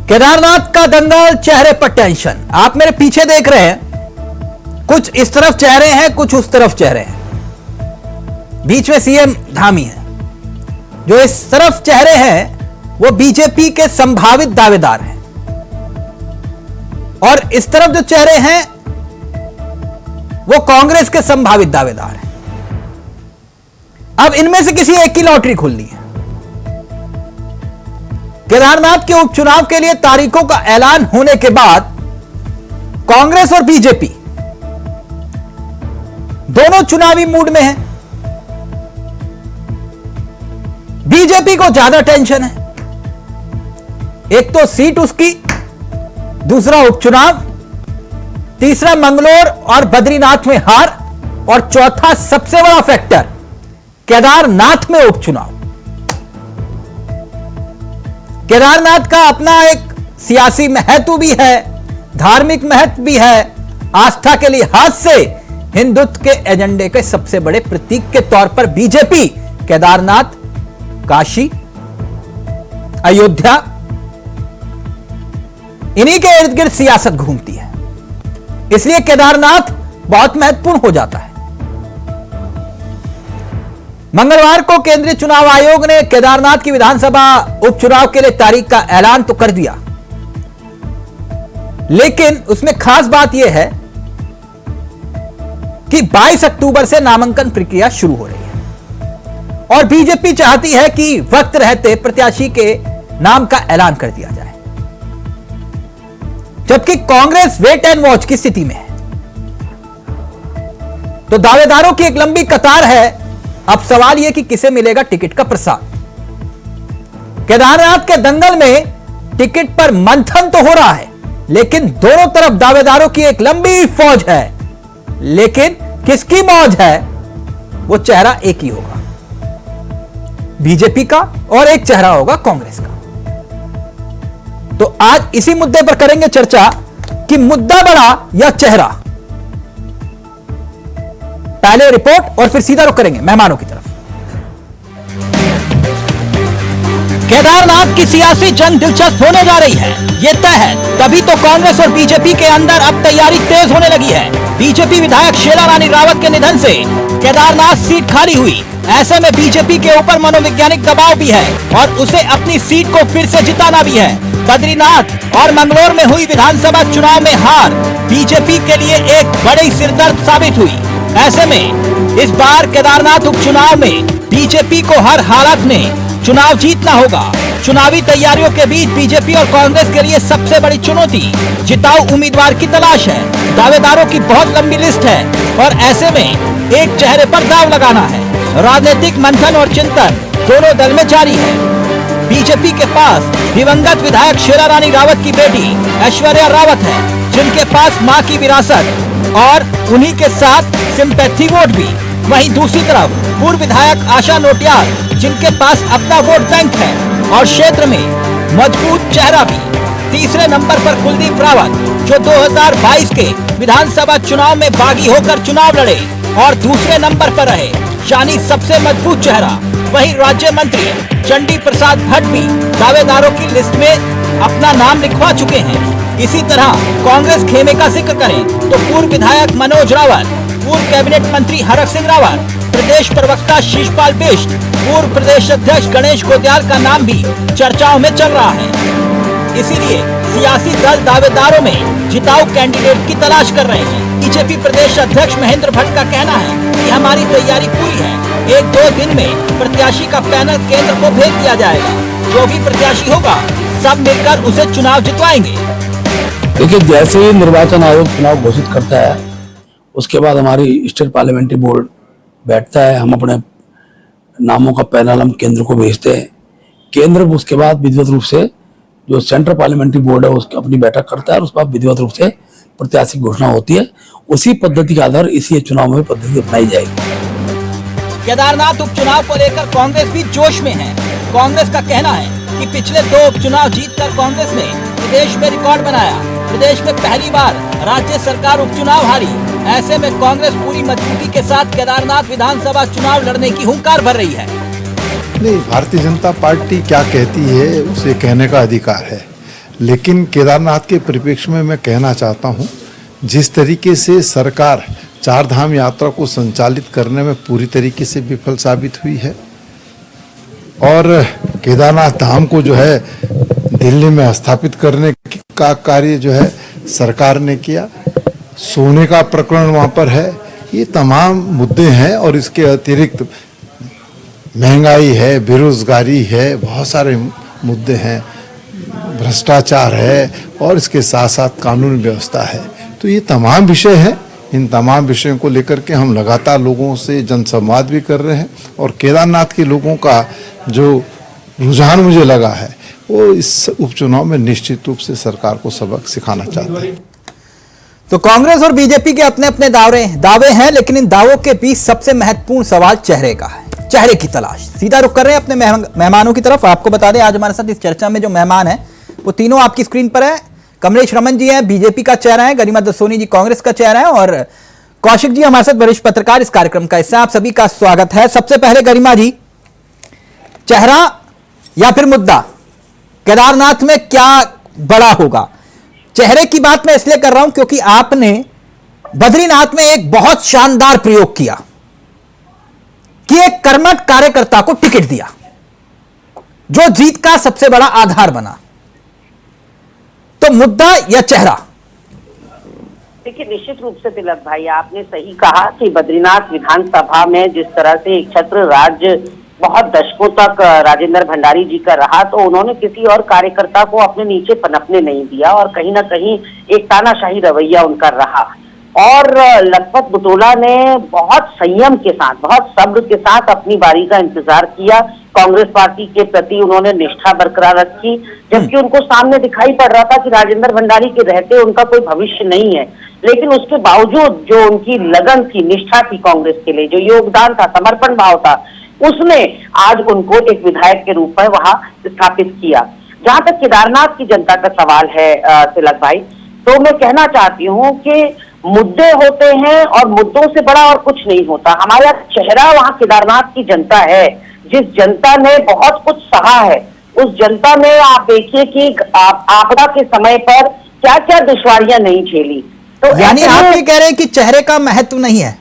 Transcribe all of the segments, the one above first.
केदारनाथ का दंगल, चेहरे पर टेंशन। आप मेरे पीछे देख रहे हैं, कुछ इस तरफ चेहरे हैं, कुछ उस तरफ चेहरे हैं। बीच में सीएम धामी है। जो इस तरफ चेहरे हैं वो बीजेपी के संभावित दावेदार हैं और इस तरफ जो चेहरे हैं वो कांग्रेस के संभावित दावेदार हैं। अब इनमें से किसी एक की लॉटरी खुलनी है। केदारनाथ के उपचुनाव के लिए तारीखों का ऐलान होने के बाद कांग्रेस और बीजेपी दोनों चुनावी मूड में हैं। बीजेपी को ज्यादा टेंशन है। एक तो सीट उसकी, दूसरा उपचुनाव, तीसरा मंगलोर और बद्रीनाथ में हार और चौथा सबसे बड़ा फैक्टर केदारनाथ में उपचुनाव। केदारनाथ का अपना एक सियासी महत्व भी है, धार्मिक महत्व भी है। आस्था के लिहाज से हिंदुत्व के एजेंडे के सबसे बड़े प्रतीक के तौर पर बीजेपी केदारनाथ, काशी, अयोध्या, इन्हीं के इर्द गिर्द सियासत घूमती है। इसलिए केदारनाथ बहुत महत्वपूर्ण हो जाता है। मंगलवार को केंद्रीय चुनाव आयोग ने केदारनाथ की विधानसभा उपचुनाव के लिए तारीख का ऐलान तो कर दिया, लेकिन उसमें खास बात यह है कि 22 अक्टूबर से नामांकन प्रक्रिया शुरू हो रही है और बीजेपी चाहती है कि वक्त रहते प्रत्याशी के नाम का ऐलान कर दिया जाए, जबकि कांग्रेस वेट एंड वॉच की स्थिति में है। तो दावेदारों की एक लंबी कतार है। अब सवाल यह कि किसे मिलेगा टिकट का प्रसाद। केदारनाथ के दंगल में टिकट पर मंथन तो हो रहा है, लेकिन दोनों तरफ दावेदारों की एक लंबी फौज है। लेकिन किसकी मौज है? वो चेहरा एक ही होगा, बीजेपी का, और एक चेहरा होगा कांग्रेस का। तो आज इसी मुद्दे पर करेंगे चर्चा कि मुद्दा बड़ा या चेहरा। पहले रिपोर्ट और फिर सीधा रुख करेंगे मेहमानों की तरफ। केदारनाथ की सियासी जंग दिलचस्प होने जा रही है, ये तय है। तभी तो कांग्रेस और बीजेपी के अंदर अब तैयारी तेज होने लगी है। बीजेपी विधायक शीला रानी रावत के निधन से केदारनाथ सीट खाली हुई। ऐसे में बीजेपी के ऊपर मनोवैज्ञानिक दबाव भी है और उसे अपनी सीट को फिर से जिताना भी है। बद्रीनाथ और मंगलोर में हुई विधानसभा चुनाव में हार बीजेपी के लिए एक बड़ी सिरदर्द साबित हुई। ऐसे में इस बार केदारनाथ उपचुनाव में बीजेपी को हर हालत में चुनाव जीतना होगा। चुनावी तैयारियों के बीच बीजेपी और कांग्रेस के लिए सबसे बड़ी चुनौती जिताऊ उम्मीदवार की तलाश है। दावेदारों की बहुत लंबी लिस्ट है और ऐसे में एक चेहरे पर दांव लगाना है। राजनीतिक मंथन और चिंतन दोनों दल में जारी है। बीजेपी के पास दिवंगत विधायक शीला रानी रावत की बेटी ऐश्वर्या रावत है, जिनके पास मां की विरासत और उन्हीं के साथ सिंपैथी वोट भी। वहीं दूसरी तरफ पूर्व विधायक आशा नोटियाल, जिनके पास अपना वोट बैंक है और क्षेत्र में मजबूत चेहरा भी। तीसरे नंबर पर कुलदीप रावत, जो 2022 के विधानसभा चुनाव में बागी होकर चुनाव लड़े और दूसरे नंबर पर रहे, यानी सबसे मजबूत चेहरा। वहीं राज्य मंत्री चंडी प्रसाद भट्ट भी दावेदारों की लिस्ट में अपना नाम लिखवा चुके हैं। इसी तरह कांग्रेस खेमे का जिक्र करें तो पूर्व विधायक मनोज रावत, पूर्व कैबिनेट मंत्री हरक सिंह रावत, प्रदेश प्रवक्ता शीशपाल बिष्ट, पूर्व प्रदेश अध्यक्ष गणेश गोत्याल का नाम भी चर्चाओं में चल रहा है। इसीलिए सियासी दल दावेदारों में जिताऊ कैंडिडेट की तलाश कर रहे हैं। बीजेपी प्रदेश अध्यक्ष महेंद्र भट्ट का कहना है कि हमारी तैयारी पूरी है। 1-2 दिन में प्रत्याशी का पैनल केंद्र को भेज दिया जाएगा। जो भी प्रत्याशी होगा सब मिलकर उसे चुनाव जितवाएंगे। देखिए, जैसे ही निर्वाचन आयोग चुनाव घोषित करता है, उसके बाद हमारी स्टेट पार्लियामेंट्री बोर्ड बैठता है। हम अपने नामों का पैनल हम केंद्र को भेजते हैं। केंद्र उसके बाद विधिवत रूप से जो सेंट्रल पार्लियामेंट्री बोर्ड है उसकी अपनी बैठक करता है और उसके बाद विधिवत रूप से प्रत्याशी घोषणा होती है। उसी पद्धति का आधार इसी चुनाव में पद्धति अपनाई जाएगी। केदारनाथ उपचुनाव को लेकर कांग्रेस भी जोश में है। कांग्रेस का कहना है कि पिछले 2 उपचुनाव जीतकर कांग्रेस ने प्रदेश में रिकॉर्ड बनाया। प्रदेश में पहली बार राज्य सरकार उपचुनाव हारी। ऐसे में कांग्रेस पूरी मजबूती के साथ केदारनाथ विधानसभा चुनाव लड़ने की हुंकार भर रही है। नहीं, भारतीय जनता पार्टी क्या कहती है उसे कहने का अधिकार है, लेकिन केदारनाथ के परिप्रेक्ष्य में मैं कहना चाहता हूँ, जिस तरीके से सरकार चार धाम यात्रा को संचालित करने में पूरी तरीके से विफल साबित हुई है और केदारनाथ धाम को जो है दिल्ली में स्थापित करने का कार्य जो है सरकार ने किया, सोने का प्रकरण वहाँ पर है, ये तमाम मुद्दे हैं और इसके अतिरिक्त महंगाई है, बेरोजगारी है, बहुत सारे मुद्दे हैं, भ्रष्टाचार है और इसके साथ साथ कानून व्यवस्था है। तो ये तमाम विषय हैं, इन तमाम विषयों को लेकर के हम लगातार लोगों से जनसंवाद भी कर रहे हैं और केदारनाथ के लोगों का जो रुझान मुझे लगा है वो इस उपचुनाव में निश्चित रूप से सरकार को सबक सिखाना चाहता है। तो कांग्रेस और बीजेपी के अपने अपने दावे हैं, लेकिन इन दावों के बीच सबसे महत्वपूर्ण सवाल चेहरे का है, चेहरे की तलाश। सीधा रुक कर रहे हैं अपने मेहमानों की तरफ। आपको बता दें आज हमारे साथ इस चर्चा में जो मेहमान है वो तीनों आपकी स्क्रीन पर है। कमलेश रमन जी हैं, बीजेपी का चेहरा है, गरिमा दसोनी जी कांग्रेस का चेहरा है और कौशिक जी हमारे साथ वरिष्ठ पत्रकार इस कार्यक्रम का हिस्सा। आप सभी का स्वागत है। सबसे पहले गरिमा जी, चेहरा या फिर मुद्दा, केदारनाथ में क्या बड़ा होगा? चेहरे की बात मैं इसलिए कर रहा हूं क्योंकि आपने बद्रीनाथ में एक बहुत शानदार प्रयोग किया कि एक कर्मठ कार्यकर्ता को टिकट दिया जो जीत का सबसे बड़ा आधार बना। तो मुद्दा या चेहरा? देखिए, निश्चित रूप से तिलक भाई आपने सही कहा कि बद्रीनाथ विधानसभा में जिस तरह से एक छत्र राज्य बहुत दशकों तक राजेंद्र भंडारी जी का रहा, तो उन्होंने किसी और कार्यकर्ता को अपने नीचे पनपने नहीं दिया और कहीं ना कहीं एक तानाशाही रवैया उनका रहा। और लखपत बुटोला ने बहुत संयम के साथ, बहुत सब्र के साथ अपनी बारी का इंतजार किया। कांग्रेस पार्टी के प्रति उन्होंने निष्ठा बरकरार रखी, जबकि उनको सामने दिखाई पड़ रहा था कि राजेंद्र भंडारी के रहते उनका कोई भविष्य नहीं है। लेकिन उसके बावजूद जो उनकी लगन थी, निष्ठा थी कांग्रेस के लिए, जो योगदान था, समर्पण भाव था, उसने आज उनको एक विधायक के रूप में वहां स्थापित किया। जहां तक केदारनाथ की जनता का सवाल है तिलक भाई, तो मैं कहना चाहती हूँ कि मुद्दे होते हैं और मुद्दों से बड़ा और कुछ नहीं होता। हमारा चेहरा वहां केदारनाथ की जनता है, जिस जनता ने बहुत कुछ सहा है। उस जनता में आप देखिए कि आपदा के समय पर क्या क्या दुश्वारियां नहीं झेली। तो यानी आप ये कह रहे हैं कि चेहरे का महत्व नहीं है?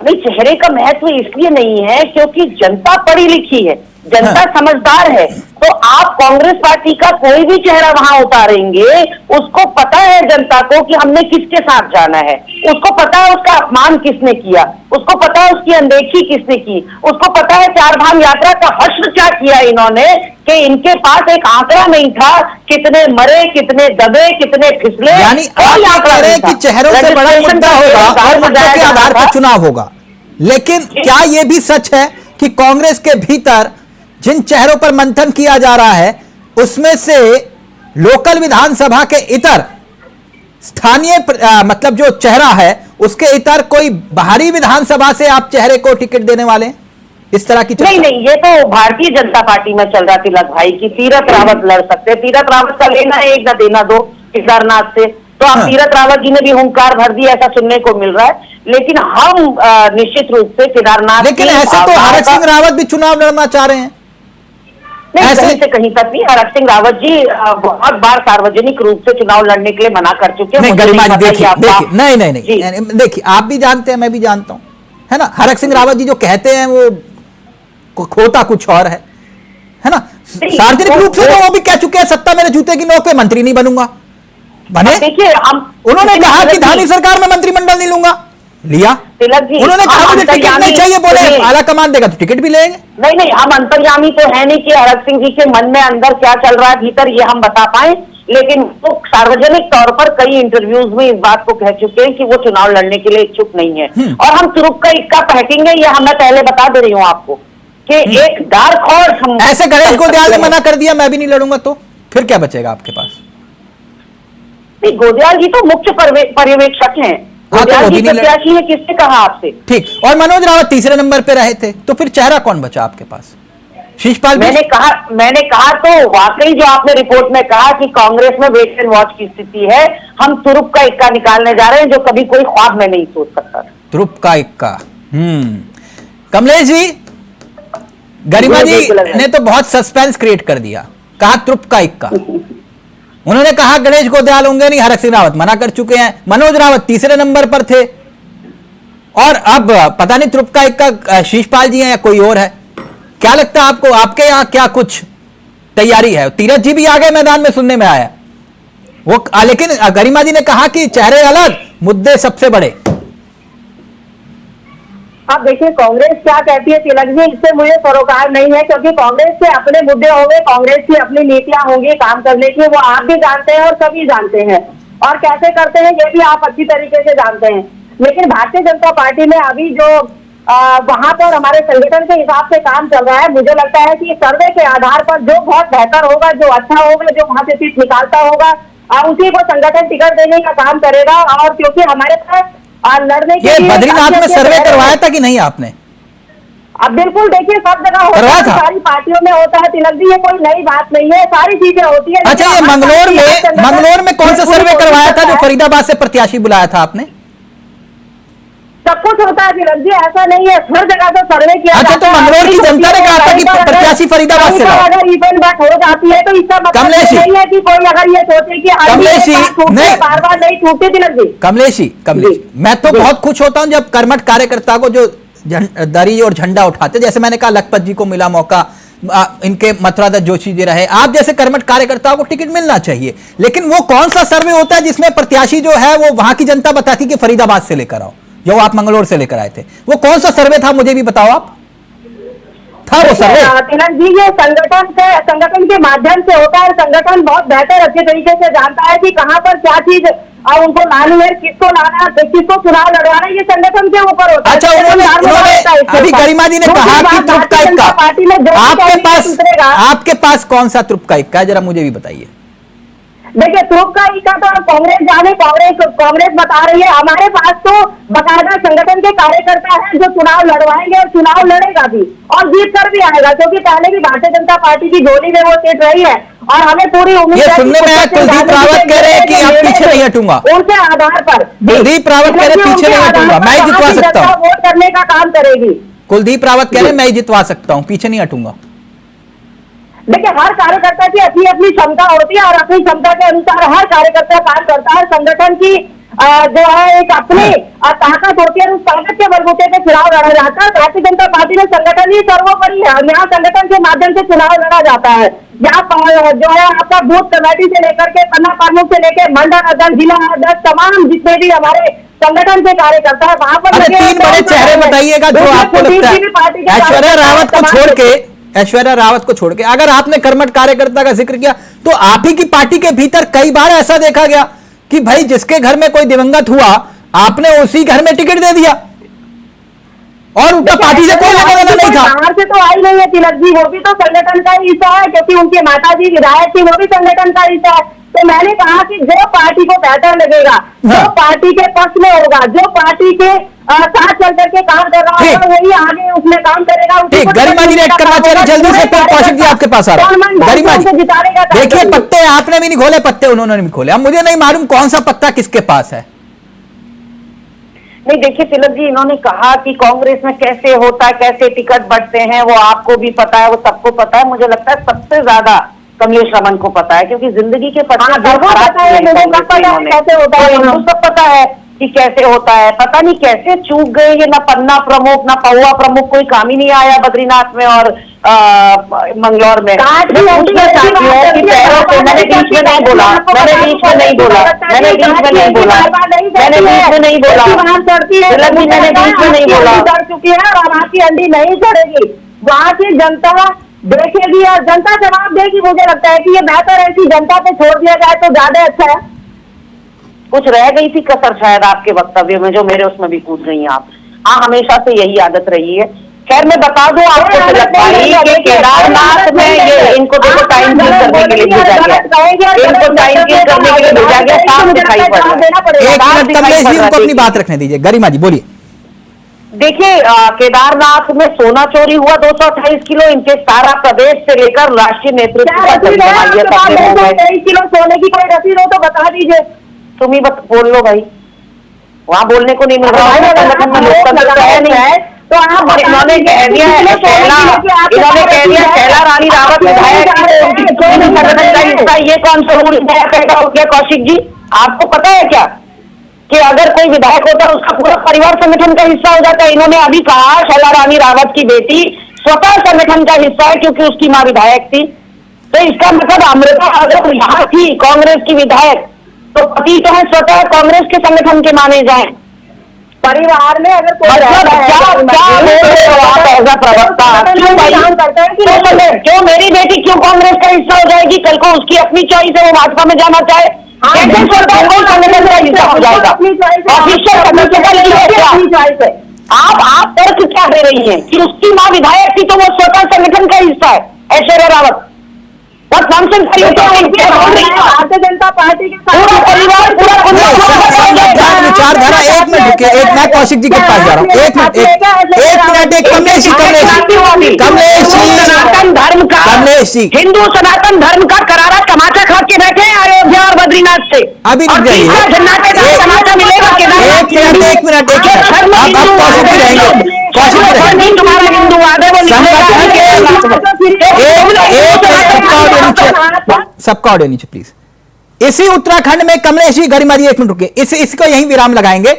नहीं, चेहरे का महत्व इसलिए नहीं है क्योंकि जनता पढ़ी लिखी है, जनता समझदार है। तो आप कांग्रेस पार्टी का कोई भी चेहरा वहां उतारेंगे, उसको पता है जनता को कि हमने किसके साथ जाना है, उसको पता है उसका अपमान किसने किया, उसको पता है उसकी अनदेखी किसने की, उसको पता है चार धाम यात्रा का हश्र क्या किया इन्होंने, कि इनके पास एक आंकड़ा नहीं था कितने मरे, कितने दबे, कितने फिसले। यानी आप ये कह रहे हैं कि चेहरों से बड़ा मुद्दा होगा और मुद्दे के आधार पर चुनाव होगा। लेकिन क्या यह भी सच है कि कांग्रेस के भीतर जिन चेहरों पर मंथन किया जा रहा है उसमें से लोकल विधानसभा के इतर स्थानीय मतलब जो चेहरा है उसके इतर कोई बाहरी विधानसभा से आप चेहरे को टिकट देने वाले हैं? इस तरह की नहीं, ये तो भारतीय जनता पार्टी में चल रहा तिलक भाई की तीरथ रावत लड़ सकते हैं। तीरथ रावत का लेना है एक ना देना दो केदारनाथ से, तो आप तीरथ रावत जी ने भी हुंकार भर दिया, ऐसा सुनने को मिल रहा है। लेकिन हम निश्चित रूप से केदारनाथ, लेकिन ऐसे तो हरक सिंह रावत भी चुनाव लड़ना चाह रहे हैं। नहीं, कहीं से कहीं तक नहीं। हरक सिंह रावत जी बहुत बार सार्वजनिक रूप से चुनाव लड़ने के लिए मना कर चुके हैं। नहीं गरिमा जी देखिए, नहीं देखिए, आप भी जानते हैं, मैं भी जानता हूं, है ना। हरक सिंह रावत जी जो कहते हैं वो खोता कुछ और है ना। सार्वजनिक रूप से तो वो भी कह चुके हैं सत्ता मेरे जूते की नोक पे, मंत्री नहीं बनूंगा। बने देखिए, उन्होंने कहा कि धानी सरकार में मंत्रिमंडल नहीं लूंगा, लिया। उन्होंने कहा मुझे टिकट नहीं चाहिए, बोले आला कमान देगा तो टिकट भी लेंगे। नहीं, हम अंतर्यामी तो है नहीं कि हरक सिंह जी के मन में अंदर क्या चल रहा है भीतर, ये हम बता पाए। लेकिन वो सार्वजनिक तौर पर कई इंटरव्यूज में इस बात को कह चुके हैं कि वो चुनाव लड़ने के लिए इच्छुक नहीं है। और हम तुरुप का इक्का फेंकेंगे, ये मैं पहले बता दे रही हूँ आपको कि एक डार्क हॉर्स हम ऐसे गणेश गोदयाल ने मना कर दिया मैं भी नहीं लड़ूंगा, तो फिर क्या बचेगा आपके पास? नहीं, गोदयाल जी तो मुख्य पर्यवेक्षक हैं, गोदयाल जी प्रत्याशी है, किसने कहा आपसे? ठीक। और मनोज रावत तीसरे नंबर पे रहे थे, तो फिर चेहरा कौन बचा आपके पास? शीशपाल? मैंने कहा तो वाकई जो आपने रिपोर्ट में कहा कि कांग्रेस में वेट एंड वॉच की स्थिति है, हम तुरुप का इक्का निकालने जा रहे हैं जो कभी कोई ख्वाब में नहीं सोच सकता। तुरुप का इक्का। कमलेश जी, गरिमा जी ने तो बहुत सस्पेंस क्रिएट कर दिया, कहा तुरुप का इक्का। उन्होंने कहा गणेश गोदयाल होंगे नहीं, हरक सिंह रावत मना कर चुके हैं, मनोज रावत तीसरे नंबर पर थे, और अब पता नहीं त्रुपका का शीशपाल जी हैं या कोई और है। क्या लगता है आपको, आपके यहां क्या कुछ तैयारी है? तीरथ जी भी आ गए मैदान में, सुनने में आया वो, लेकिन गरिमा जी ने कहा कि चेहरे अलग, मुद्दे सबसे बड़े। अब देखिए कांग्रेस क्या कहती है तिलक जी, इससे मुझे सरोकार नहीं है, क्योंकि कांग्रेस के अपने मुद्दे होंगे, कांग्रेस की अपनी नीतियां होंगी काम करने की, वो आप भी जानते हैं और सभी जानते हैं, और कैसे करते हैं ये भी आप अच्छी तरीके से जानते हैं। लेकिन भारतीय जनता पार्टी में अभी जो वहां पर हमारे संगठन के हिसाब से काम चल रहा है, मुझे लगता है कि सर्वे के आधार पर जो बहुत बेहतर होगा, जो अच्छा होगा, जो वहां से सीट निकालता होगा, उसी को संगठन टिकट देने का काम करेगा। और क्योंकि हमारे पास लड़ने के लिए बद्रीनाथ में सर्वे करवाया था कि नहीं आपने? अब बिल्कुल देखिए सब जगह होता है, सारी पार्टियों में होता है तिलक जी, ये कोई नई बात नहीं है, सारी चीजें होती है। अच्छा, ये मंगलौर में कौन सा सर्वे करवाया था जो फरीदाबाद से प्रत्याशी बुलाया था आपने? सब कुछ होता है तिलक जी, ऐसा नहीं है, हर जगह से सर्वे किया। अच्छा, तो मंगलौर की जनता ने कहा था कि प्रत्याशी फरीदाबाद से अगर इवेंट बैक हो जाती है तो इसका मतलब नहीं है कि कोई अगर ये सोचे कि नहीं बार बार नहीं टूटते तिलक जी। कमलेशी, मैं तो बहुत खुश होता हूं जब कर्मठ कार्यकर्ता को जो दरी और झंडा उठाते, जैसे मैंने कहा लखपत जी को मिला मौका, इनके मथुरा दत्त जोशी जी रहे, आप जैसे कर्मठ कार्यकर्ताओं को टिकट मिलना चाहिए। लेकिन वो कौन सा सर्वे होता है जिसमें प्रत्याशी जो है वो वहां की जनता बताती कि फरीदाबाद से लेकर आओ, जो आप मंगलौर से लेकर आए थे? वो कौन सा सर्वे था, मुझे भी बताओ आप। था वो सर्वे? तिलक जी ये संगठन के माध्यम से होता है, संगठन बहुत बेहतर अच्छे तरीके से जानता है कि कहां पर क्या चीज और उनको लानी है, किसको लाना, किसको चुनाव लड़वाना, ये संगठन के ऊपर होता है। अच्छा, उन्होंने अभी गरिमा जी ने कहा कि त्रुपकाइक का आपके पास कौन सा त्रुपकाइक का है, जरा मुझे भी बताइए। देखिए त्रुपकाइक का तो कांग्रेस जाने, कांग्रेस बता रही है, हमारे पास तो बकायदा संगठन के कार्यकर्ता हैं जो चुनाव लड़वाएंगे और चुनाव लड़ेगा भी और जीत कर भी आएगा, क्योंकि पहले भी भारतीय जनता पार्टी की झोली में वो सीट रही है और हमें पूरी उम्मीद है। सुनने में आया कुलदीप रावत कह रहे हैं कि आप पीछे नहीं हटूंगा, उनके आधार पर कुलदीप रावत कह रहे पीछे नहीं हटूंगा, मैं ही जितवा सकता हूँ, वोट करने का काम करेगी। कुलदीप रावत कह रहे मैं ही जितवा सकता हूँ, पीछे नहीं हटूंगा। देखिए हर कार्यकर्ता की अपनी अपनी क्षमता होती है और अपनी क्षमता के अनुसार हर कार्यकर्ता काम करता है। संगठन की जो है एक अपनी ताकत होती है, उस ताकत के बलबूते पे चुनाव लड़ा जाता है। भारतीय जनता पार्टी में संगठन ही सर्वोपरि है, यहाँ संगठन के माध्यम से चुनाव लड़ा जाता है। यहाँ जो है आपका बूथ कमेटी से लेकर के पन्ना प्रमुख से लेकर मंडल अध्यक्ष, जिला अध्यक्ष, तमाम जितने भी हमारे संगठन के कार्यकर्ता है वहां पर 3 बड़े चेहरे बताइएगा जो आपको लगता है। ऐश्वर्या रावत को छोड़ के अगर आपने कर्मठ कार्यकर्ता का जिक्र किया तो आप ही की पार्टी के भीतर कई बार ऐसा देखा गया कि भाई जिसके घर में कोई दिवंगत हुआ आपने उसी घर में टिकट दे दिया और उनका पार्टी से कोई लेना देना नहीं था। बाहर से तो आई नहीं है तिलक जी, वो भी तो संगठन का हिस्सा है, क्योंकि उनके माता जी विधायक थी, वो भी संगठन का हिस्सा है। तो मैंने कहा कि जो पार्टी को बेहतर लगेगा, जो पार्टी के पक्ष में होगा, जो पार्टी के साथ चल करके काम कर रहा है वही आगे उसमें काम करेगा। गरिमा जी रेड करना चाहिए जल्दी से, कौशिक जी आपके पास आ रहा है। गरिमा जी देखिए पत्ते आपने भी नहीं खोले, पत्ते उन्होंने भी खोले, अब मुझे नहीं मालूम कौन सा पत्ता किसके पास है। नहीं देखिए तिलक जी, इन्होंने कहा कि कांग्रेस में कैसे होता है, कैसे टिकट बढ़ते हैं, वो आपको भी पता है, वो सबको पता है। मुझे लगता है सबसे ज्यादा कमलेश रमन को पता है, क्योंकि जिंदगी के पता है सब पता है कि कैसे होता है। पता नहीं कैसे चूक गए ये, ना पन्ना प्रमुख ना पहुआ प्रमुख, कोई काम ही नहीं आया बद्रीनाथ में और मंगलौर में। पूछना चाहती हूँ कि पैरों से, मैंने बीच में नहीं बोला, मैंने बीच में नहीं बोला, मैंने बीच में नहीं बोला, मैंने बीच में नहीं बोला, मैंने बीच में नहीं बोला। चढ़ चुकी है और आपकी अंडी नहीं चढ़ेगी, वहाँ की जनता देखेगी और जनता जवाब देगी। मुझे लगता है कि ये बेहतर है कि जनता पे छोड़ दिया जाए तो ज्यादा अच्छा है। कुछ रह गई थी कसर शायद आपके वक्तव्य में, जो मेरे उसमें भी कूद गई आप। हाँ, हमेशा से यही आदत रही है। खैर मैं बता दूं आपको तिलक भाई कि केदारनाथ में ये इनको देखो टाइम किल करने के लिए भेजा गया, इनको टाइम किल करने के लिए भेजा गया, साफ दिखाई पड़ रहा है। एक मिनट कमलेश जी उनको अपनी बात रखने दीजिए। गरिमा जी बोलिए। देखिए केदारनाथ में सोना चोरी हुआ 228 किलो, इनके सारा प्रदेश से लेकर राष्ट्रीय नेतृत्व का 23 किलो सोने की कोई रसीद हो तो बता दीजिए। तुम ही बोल लो भाई, वहाँ बोलने को नहीं मिल रहा है, संगठन में लोकतंत्र है नहीं है। तो आप इन्होंने कह दिया शैला रानी रावत विधायक संगठन का हिस्सा, ये कौन सा रूल पैदा हो गया कौशिक जी? आपको पता है क्या कि अगर कोई विधायक होता है उसका पूरा परिवार संगठन का हिस्सा हो जाता है? इन्होंने अभी कहा शैला रानी रावत की बेटी स्वतः संगठन का हिस्सा है क्योंकि उसकी मां विधायक थी। तो इसका मतलब अमृता अगर यहाँ थी कांग्रेस की विधायक, तो पति तो है स्वतः कांग्रेस के संगठन के माने जाए। परिवार में अगर कोई मतलब क्या बोल रहे हो आप ऐसा प्रवक्ता? क्यों भाई क्यों मेरी बेटी क्यों कांग्रेस का हिस्सा हो जाएगी? कल को उसकी अपनी चॉइस है, वो भाजपा में जाना चाहे, कैसे स्वतः कोई संगठन का हिस्सा हो जाएगा? ऑफिशियल चॉइस है। आप तर्क क्या दे रही हैं कि उसकी मां विधायक थी तो वो स्वतः संगठन का हिस्सा है? ऐश्वर्या रावत बहुत नॉनसेंस भारतीय जनता पार्टी के पूरा परिवार विचारधारा, एक मिनट रुकिए, एक मैं कौशिक जी के पास जा रहा हूँ, एक मिनट कमलेश जी सनातन धर्म का, कमलेश जी हिंदू सनातन धर्म का करारा तमाचा खा के बैठे हैं अयोध्या और बद्रीनाथ से। अभी रुक जाइए, तमाचा मिलेगा एक मिनट आप कौशिक जी रहेंगे, कौशिक जी रहेंगे, तुम्हारा हिंदूवाद है वो सबका ऑडियो नीचे प्लीज। इसी उत्तराखंड में कमलेश जी, गरिमा जी एक मिनट रुकिए, इसको यहीं विराम लगाएंगे।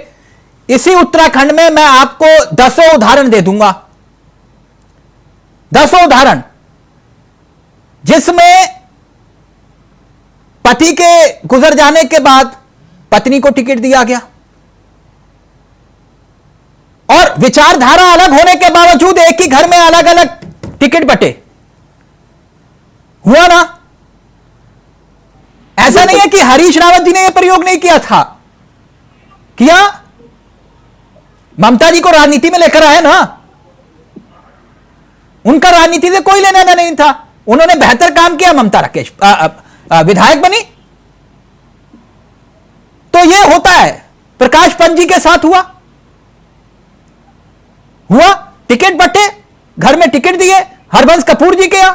इसी उत्तराखंड में मैं आपको 10 उदाहरण दे दूंगा, 10 उदाहरण जिसमें पति के गुजर जाने के बाद पत्नी को टिकट दिया गया और विचारधारा अलग होने के बावजूद एक ही घर में अलग अलग टिकट बटे। हुआ ना? ऐसा नहीं है कि हरीश रावत जी ने यह प्रयोग नहीं किया था, किया। ममता जी को राजनीति में लेकर आए ना, उनका राजनीति से कोई लेना देना नहीं था, उन्होंने बेहतर काम किया, ममता राकेश विधायक बनी। तो यह होता है, प्रकाश पंत जी के साथ हुआ, टिकट बटे, घर में टिकट दिए, हरबंस कपूर जी के यहां।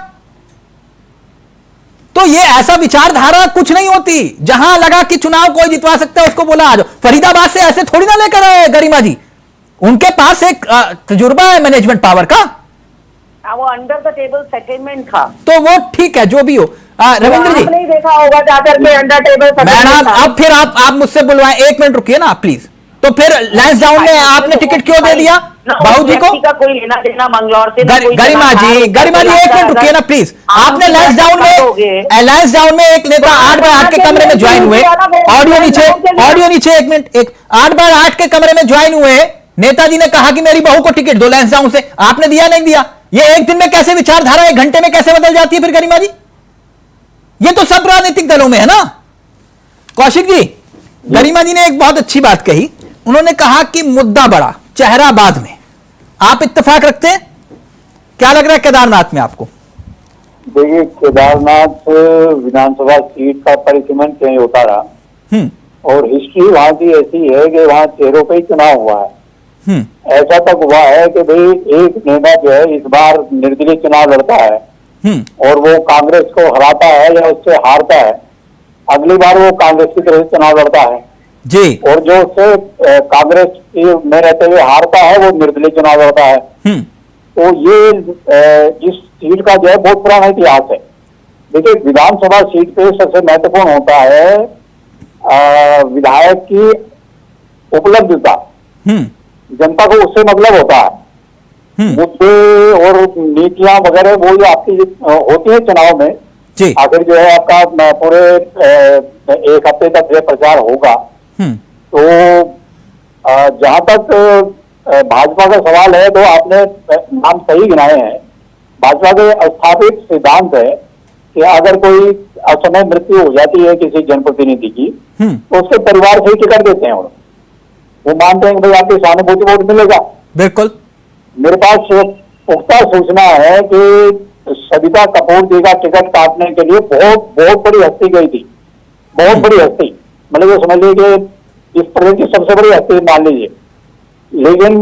तो ये ऐसा विचारधारा कुछ नहीं होती, जहां लगा कि चुनाव कोई जितवा सकता है उसको बोला आ जाओ। फरीदाबाद से ऐसे थोड़ी ना लेकर आए गरिमा जी, उनके पास एक तजुर्बा है मैनेजमेंट पावर का, वो अंडर द टेबल सेटलमेंट था। तो वो ठीक है, जो भी हो। रविंद्र जी नहीं देखा होगा जाकर के अंडर टेबल मैडम, अब फिर आप मुझसे बुलवाएं, एक मिनट रुकिए ना प्लीज। तो फिर लैंसडाउन में आपने टिकट क्यों दे दिया बाबू जी को? का कोई लेना देना मंगलौर से गरिमा जी एक मिनट रुकिए ना प्लीज। आपने लैंसडाउन में एक नेता 8x8 के कमरे में ज्वाइन हुए, ऑडियो नीचे एक मिनट, 8x8 के कमरे में ज्वाइन हुए, नेताजी ने कहा कि मेरी बहू को टिकट दो लैंसडाउन से, आपने दिया नहीं दिया? ये एक दिन में कैसे विचारधारा 1 घंटे में कैसे बदल जाती है फिर गरिमा जी? ये तो सब राजनीतिक दलों में है ना। कौशिक जी, गरिमा जी ने एक बहुत अच्छी बात कही, उन्होंने कहा कि मुद्दा बड़ा, चेहरा बाद में। आप इत्तेफाक रखते हैं? क्या लग रहा है केदारनाथ में आपको? देखिए, केदारनाथ विधानसभा सीट का परिसीमन चेंज होता रहा और हिस्ट्री वहां की ऐसी है कि वहां चेहरों पे ही चुनाव हुआ है। ऐसा तक हुआ है कि भाई एक नेता जो है इस बार निर्दलीय चुनाव लड़ता है और वो कांग्रेस को हराता है या उससे हारता है, अगली बार वो कांग्रेस की तरफ से चुनाव लड़ता है जी, और जो उससे कांग्रेस में रहते हुए हारता है वो निर्दलीय चुनाव लड़ता है। तो ये इस सीट का जो है बहुत पुराना इतिहास है। देखिए, विधानसभा सीट पे सबसे महत्वपूर्ण होता है विधायक की उपलब्धता, जनता को उससे मतलब होता है। मुद्दे और नीतियां वगैरह वो जो आपकी होती है चुनाव में, आखिर जो है आपका पूरे 1 हफ्ते तक जो प्रचार होगा। तो जहां तक भाजपा का सवाल है, तो आपने नाम सही गिनाए हैं। भाजपा के स्थापित सिद्धांत है कि अगर कोई असमय मृत्यु हो जाती है किसी जनप्रतिनिधि की, तो उसके परिवार से ही टिकट देते हैं। वो मानते हैं कि भाई आपकी सहानुभूति वोट मिलेगा। बिल्कुल। मेरे पास पुख्ता सूचना है कि सविता कपूर जी का टिकट काटने के लिए बहुत बड़ी हस्ती गई थी, बहुत बड़ी हस्ती, मतलब ये समझ लीजिए इस प्रदेश की सबसे बड़ी हस्ती मान लीजिए। लेकिन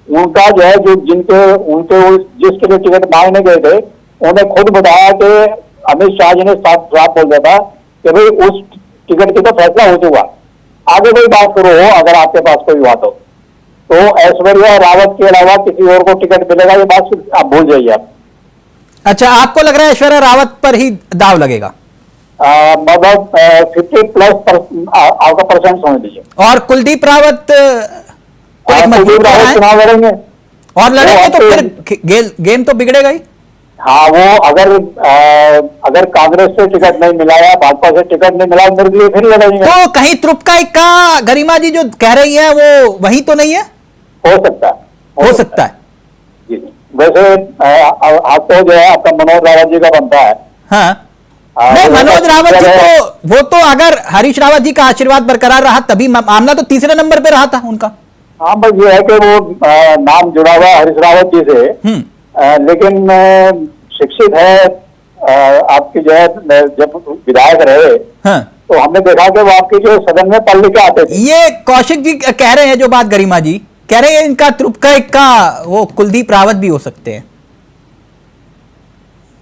उनका जो है उनके जिसके लिए टिकट मांगने गए थे, उन्होंने खुद बताया कि अमित शाह जी ने साफ बोल दिया था कि भाई उस टिकट की तो फैसला हो चुका, आगे कोई बात करो अगर आपके पास कोई बात हो। तो ऐश्वर्या रावत के अलावा किसी और को टिकट मिलेगा, ये बात आप भूल जाइए आप। अच्छा, आपको लग रहा है ऐश्वर्या रावत पर ही दाव लगेगा? मतलब 50+ आपका परसेंट समझ लीजिए। और कुलदीप रावत कुलदीप रावत चुनाव लड़ेंगे, और लड़ेंगे तो फिर गेम तो बिगड़ेगा ही। हाँ, वो अगर कांग्रेस से टिकट नहीं मिला या भाजपा से टिकट नहीं मिला मेरे लिए फिर लड़ेंगे। तो कहीं तुरपका इक्का गरिमा जी जो कह रही है वो वही तो नहीं है? हो सकता है, हो सकता है जी। वैसे आप तो जो है आपका मनोज रावत जी का बनता है। हाँ, नहीं, मनोज रावत जी तो वो तो अगर हरीश रावत जी का आशीर्वाद बरकरार रहा तभी मामला तो तीसरे नंबर पे रहा था उनका। हाँ, बस ये है कि वो नाम जुड़ा हुआ हरीश रावत जी से, लेकिन शिक्षित है। आपकी जो है जब विधायक रहे तो हमने देखा कि वो आपकी जो सदन में पढ़ लिख के आते थे। ये कौशिक जी कह रहे हैं जो बात, गरिमा जी कह रहे हैं इनका तुरपका इक्का वो कुलदीप रावत भी हो सकते हैं।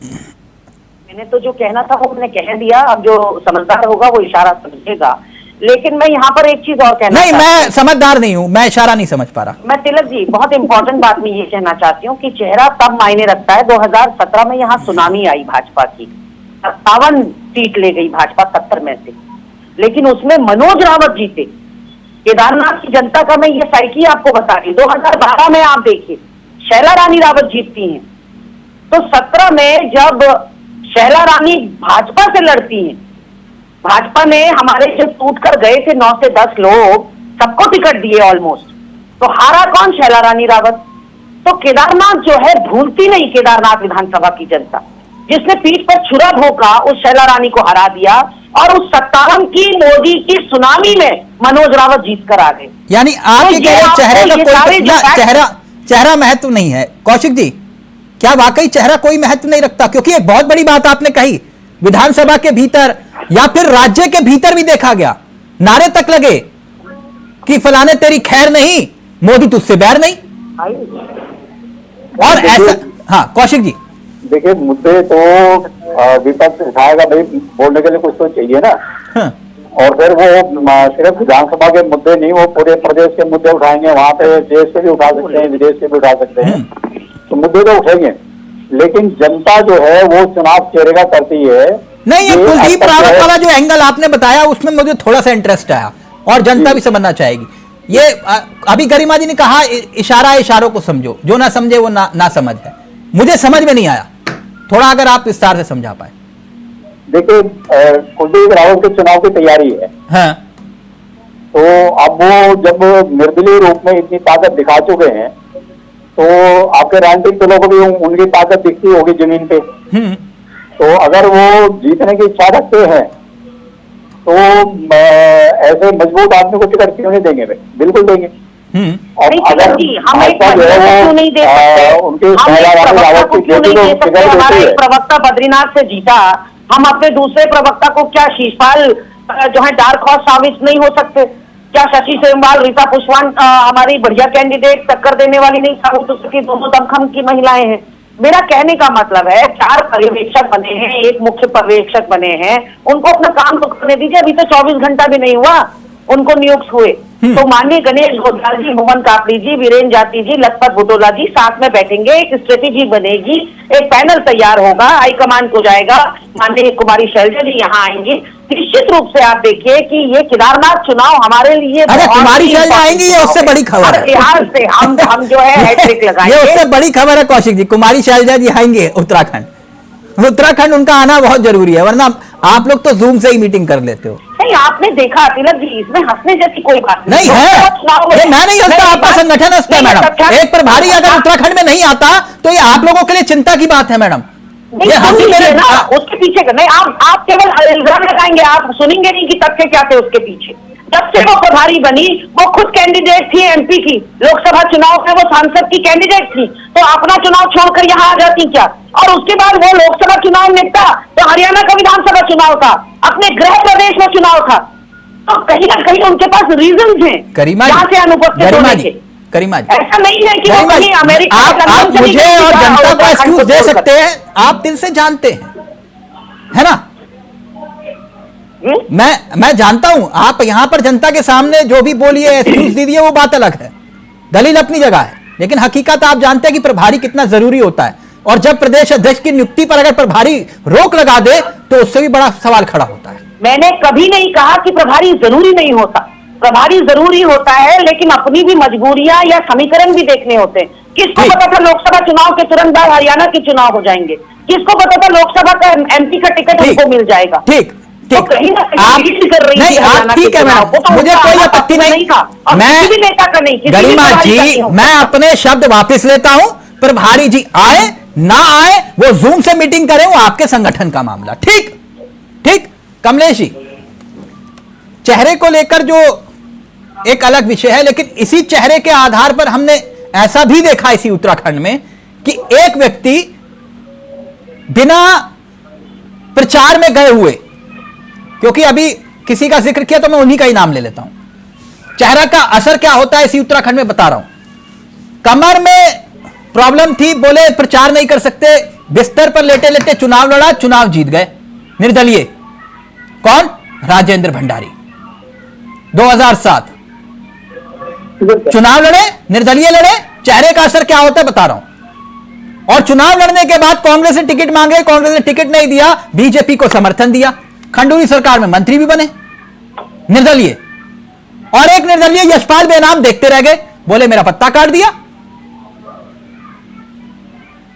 मैंने तो जो कहना था वो मैंने कह दिया, अब जो समझदार होगा वो इशारा समझेगा। लेकिन मैं यहाँ पर एक चीज और कहना नहीं, मैं समझदार नहीं हूँ, मैं इशारा नहीं समझ पा रहा। मैं तिलक जी बहुत इंपॉर्टेंट बात मैं ये कहना चाहती हूँ कि चेहरा तब मायने रखता है। 2017 में यहाँ सुनामी आई भाजपा की, 57 सीट ले गई भाजपा 70 में से, लेकिन उसमें मनोज रावत जीते। केदारनाथ की जनता का मैं ये साइकी आपको बता रही। 2012 में आप देखिए शैला रानी रावत जीतती हैं, तो 17 में जब शैला रानी भाजपा से लड़ती हैं, भाजपा ने हमारे से टूट कर गए थे 9 से 10 लोग, सबको टिकट दिए ऑलमोस्ट, तो हारा कौन? शैला रानी रावत। तो केदारनाथ जो है भूलती नहीं, केदारनाथ विधानसभा की जनता जिसने पीठ पर छुरा भोंका उस शैला रानी को हरा दिया, और उस 57 की मोदी की सुनामी में मनोज रावत जीत कर आ गए। यानी आप ये कह रहे चेहरे का कोई चेहरा महत्व नहीं है। कौशिक जी, क्या वाकई चेहरा कोई महत्व नहीं रखता? क्योंकि एक बहुत बड़ी बात आपने कही, विधानसभा के भीतर या फिर राज्य के भीतर भी देखा गया, नारे तक लगे कि फलाने तेरी खैर नहीं, मोदी तुझसे बैर नहीं। और ऐसा, हाँ कौशिक जी देखिए, मुद्दे तो विपक्ष उठाएगा भाई, बोलने के लिए कुछ तो चाहिए ना। हाँ। और फिर वो सिर्फ विधानसभा के मुद्दे नहीं, वो पूरे प्रदेश के मुद्दे उठाएंगे, वहां पे देश के भी उठा सकते हैं, विदेश के भी उठा सकते हैं, तो मुद्दे तो उठेंगे। लेकिन जनता जो है वो चुनाव चेहरेगा करती है। नहीं, ये कुलदीप रावत वाला जो एंगल आपने बताया उसमें मुझे थोड़ा सा इंटरेस्ट आया, और जनता भी समझना चाहेगी। ये अभी गरिमा जी ने कहा इशारों को समझो, जो ना समझे वो ना समझ है। मुझे समझ में नहीं आया, थोड़ा अगर आप विस्तार से समझा पाए। देखिए, कुलदीप रावत के चुनाव की तैयारी है। हाँ। तो अब वो जब निर्दलीय रूप में इतनी ताकत दिखा चुके हैं, तो आपके राजनीतिक दलों को भी उनकी ताकत दिखती होगी जमीन पे। तो अगर वो जीतने की इच्छा रखते हैं तो ऐसे मजबूत आदमी को टिकट क्यों नहीं देंगे? बिल्कुल देंगे। और अगर हम एक नहीं दे सकते, उनके हमारा एक प्रवक्ता बद्रीनाथ से जीता, हम अपने दूसरे प्रवक्ता को क्या शीशपाल जो है डार्क हॉर्स साबित नहीं हो सकते? क्या शशि सेमवाल, रीता पुष्पान हमारी बढ़िया कैंडिडेट टक्कर देने वाली नहीं साबित हो सकती? दोनों दमखम की महिलाएं हैं। मेरा कहने का मतलब है 4 पर्यवेक्षक बने हैं, एक मुख्य पर्यवेक्षक बने हैं, उनको अपना काम तो करने दीजिए। अभी तो 24 घंटा भी नहीं हुआ उनको नियुक्त हुए। तो माननीय गणेश गोदाल जी, मोहन कापड़ी जी, वीरेन जाति जी, लखपत बुटोला जी साथ में बैठेंगे, एक स्ट्रेटेजी बनेगी, एक पैनल तैयार होगा, हाईकमान को जाएगा, माननीय कुमारी शैलजा जी यहाँ आएंगी। निश्चित रूप से आप देखिए कि ये केदारनाथ चुनाव हमारे लिए कुमारी शैलजा आएंगी, ये उससे बड़ी खबर है। बिहार से हम जो है हैट्रिक लगाएंगे, ये उससे बड़ी खबर है कौशिक जी। कुमारी शैलजा जी आएंगे उत्तराखंड उनका आना बहुत जरूरी है, वरना आप लोग तो जूम से ही मीटिंग कर लेते हो। नहीं, आपने देखा तिलक जी, इसमें हंसने जैसी कोई बात नहीं है। ये मैं नहीं हंसता, आपका संगठन हंसता है मैडम। एक प्रभारी अगर उत्तराखंड में नहीं आता तो ये आप लोगों के लिए चिंता की बात है मैडम। ये हंसी मेरे ना उसके पीछे का नहीं, आप केवल इल्जाम लगाएंगे, आप सुनेंगे नहीं कि तथ्य क्या थे उसके पीछे। जब से वो प्रभारी बनी, वो खुद कैंडिडेट थी एमपी की, लोकसभा चुनाव में वो सांसद की कैंडिडेट थी, तो अपना चुनाव छोड़कर यहाँ आ जाती क्या? और उसके बाद वो लोकसभा चुनाव निपटा तो हरियाणा का विधानसभा चुनाव था, अपने गृह प्रदेश में चुनाव था, तो कहीं ना कहीं उनके पास रीजन हैं जहाँ से अनुपस्थित होने के। करीमा जी, ऐसा नहीं है कि वो कहीं अमेरिका आप मुझे और जनता को एक्सक्यूज दे सकते हैं, आप दिल से जानते हैं, है ना? मैं जानता हूं, आप यहां पर जनता के सामने जो भी बोलिए एक्सक्यूज दीजिए, वो बात अलग है। दलील अपनी जगह है, लेकिन हकीकत आप जानते हैं कि प्रभारी कितना जरूरी होता है, और जब प्रदेश अध्यक्ष की नियुक्ति पर अगर प्रभारी रोक लगा दे तो उससे भी बड़ा सवाल खड़ा होता है। मैंने कभी नहीं कहा कि प्रभारी जरूरी नहीं होता, प्रभारी जरूरी होता है, लेकिन अपनी भी मजबूरियां या समीकरण भी देखने होते हैं। किसको पता था लोकसभा चुनाव के तुरंत बाद हरियाणा के चुनाव हो जाएंगे? किसको पता था लोकसभा का एमपी का टिकट उनको मिल जाएगा? ठीक तो कहीं ना कहीं आप कर रही नहीं, आप ठीक है मैडम, मुझे कोई आपत्ति नहीं था। मैं नेता का नहीं, गरिमा जी, मैं अपने शब्द वापस लेता हूं। प्रभारी जी आए ना आए, वो जूम से मीटिंग करें, वो आपके संगठन का मामला। ठीक ठीक। कमलेश जी, चेहरे को लेकर जो एक अलग विषय है, लेकिन इसी चेहरे के आधार पर हमने ऐसा भी देखा इसी उत्तराखंड में कि एक व्यक्ति बिना प्रचार में गए हुए, क्योंकि अभी किसी का जिक्र किया तो मैं उन्हीं का ही नाम ले लेता हूं, चेहरा का असर क्या होता है इसी उत्तराखंड में बता रहा हूं। कमर में प्रॉब्लम थी, बोले प्रचार नहीं कर सकते, बिस्तर पर लेटे लेटे चुनाव लड़ा, चुनाव जीत गए निर्दलीय। कौन? राजेंद्र भंडारी। 2007 चुनाव लड़े, निर्दलीय लड़े। चेहरे का असर क्या होता है बता रहा हूं। और चुनाव लड़ने के बाद कांग्रेस से टिकट मांगे, कांग्रेस ने टिकट नहीं दिया, बीजेपी को समर्थन दिया, खंडूरी सरकार में मंत्री भी बने निर्दलीय। और एक निर्दलीय यशपाल बेनाम देखते रह गए, बोले मेरा पत्ता काट दिया।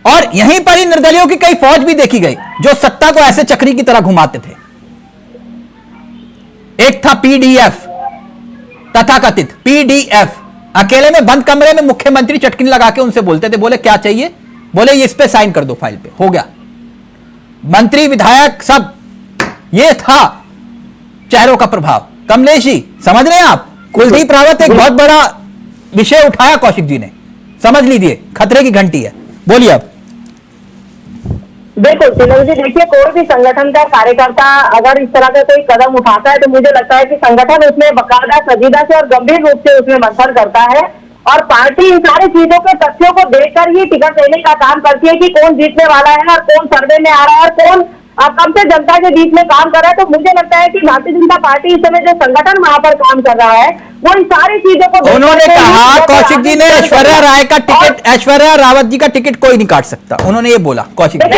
और यहीं पर ही निर्दलियों की कई फौज भी देखी गई जो सत्ता को ऐसे चक्री की तरह घुमाते थे। एक था पीडीएफ, तथाकथित पीडीएफ, अकेले में बंद कमरे में मुख्यमंत्री चटकिन लगा के उनसे बोलते थे, बोले क्या चाहिए, बोले ये इस पे साइन कर दो फाइल पे, हो गया। मंत्री विधायक सब, ये था चेहरों का प्रभाव। कमलेश जी समझ रहे हैं आप? कुलदीप रावत एक बहुत बड़ा विषय उठाया कौशिक जी ने, समझ लीजिए खतरे की घंटी है। बोलिए आप। बिल्कुल तिलक जी, देखिए कोई भी संगठन का कार्यकर्ता अगर इस तरह का कोई कदम उठाता है तो मुझे लगता है कि संगठन उसमें बकायदा संजीदा से और गंभीर रूप से उसमें मंथन करता है, और पार्टी इन सारी चीजों के तथ्यों को देखकर ही टिकट देने का काम करती है कि कौन जीतने वाला है और कौन सर्वे में आ रहा है और कौन कम से जनता के बीच में काम कर रहा है। तो मुझे लगता है कि भारतीय जनता पार्टी इस समय जो संगठन वहां पर काम कर रहा है वो इन सारी चीजों को, उन्होंने कहा कौशिक जी ने ऐश्वर्या राय का टिकट, ऐश्वर्या रावत जी का टिकट कोई नहीं काट सकता, उन्होंने ये बोला कौशिक जी।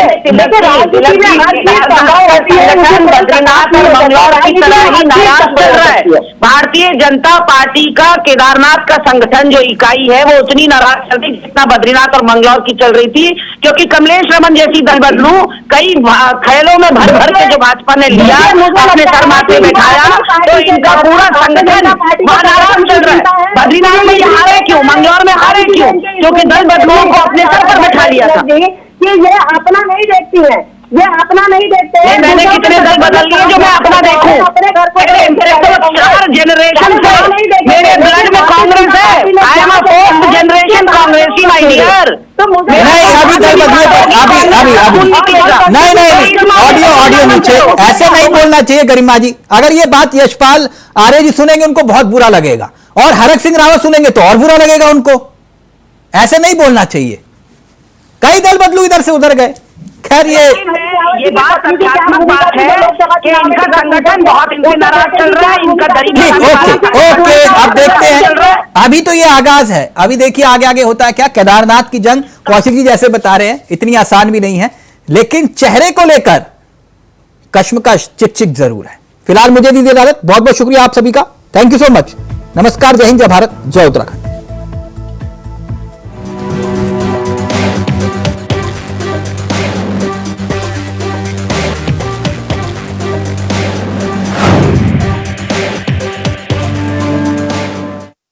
भारतीय जनता पार्टी का केदारनाथ का संगठन जो इकाई है वो उतनी नाराज चल रही जितना बद्रीनाथ और मंगलौर की चल रही थी, क्योंकि कमलेश रमन जैसी दल बदलू कई खेलों में भर भर के जो भाजपा ने लिया, अपने सर माथे बैठाया, तो इनका पूरा संगठन नाराज चल रहा है। बद्रीनाथ में ये हारे क्यों, मंगलौर में हारे क्यों? क्योंकि दल बदलुओं को अपने सर पर बैठा लिया था कि ये अपना नहीं देखती है, ये अपना नहीं देखते हैं। मैंने कितने दल बदल लिए जो मैं अपना देखूं? अपने घर को 4 जनरेशन से मेरे ब्लड में कांग्रेस है। I am a fourth generation कांग्रेसी माय डियर। तो मुझे नहीं अभी दल बदलिए तो अभी नहीं, ऑडियो नीचे, ऐसे नहीं बोलना चाहिए गरिमा जी। अगर ये बात यशपाल आर्य जी सुनेंगे उनको बहुत बुरा लगेगा, और हरक सिंह रावत सुनेंगे तो और बुरा लगेगा उनको। ऐसे नहीं बोलना चाहिए। कई दल बदलू इधर से उधर गए। खैर ये बात तथ्यात्मक बात है कि इनका संगठन बहुत इनसे नाराज चल रहा है, इनका ओके अब देखते हैं। अभी तो ये आगाज है, अभी देखिए आगे आगे होता है क्या। केदारनाथ की जंग कौशिक जी जैसे बता रहे हैं इतनी आसान भी नहीं है, लेकिन चेहरे को लेकर कश्मकश चिक जरूर है। फिलहाल मुझे दीजिए इजाजत। बहुत बहुत शुक्रिया आप सभी का, थैंक यू सो मच। नमस्कार, जय हिंद, जय भारत, जय उत्तराखंड।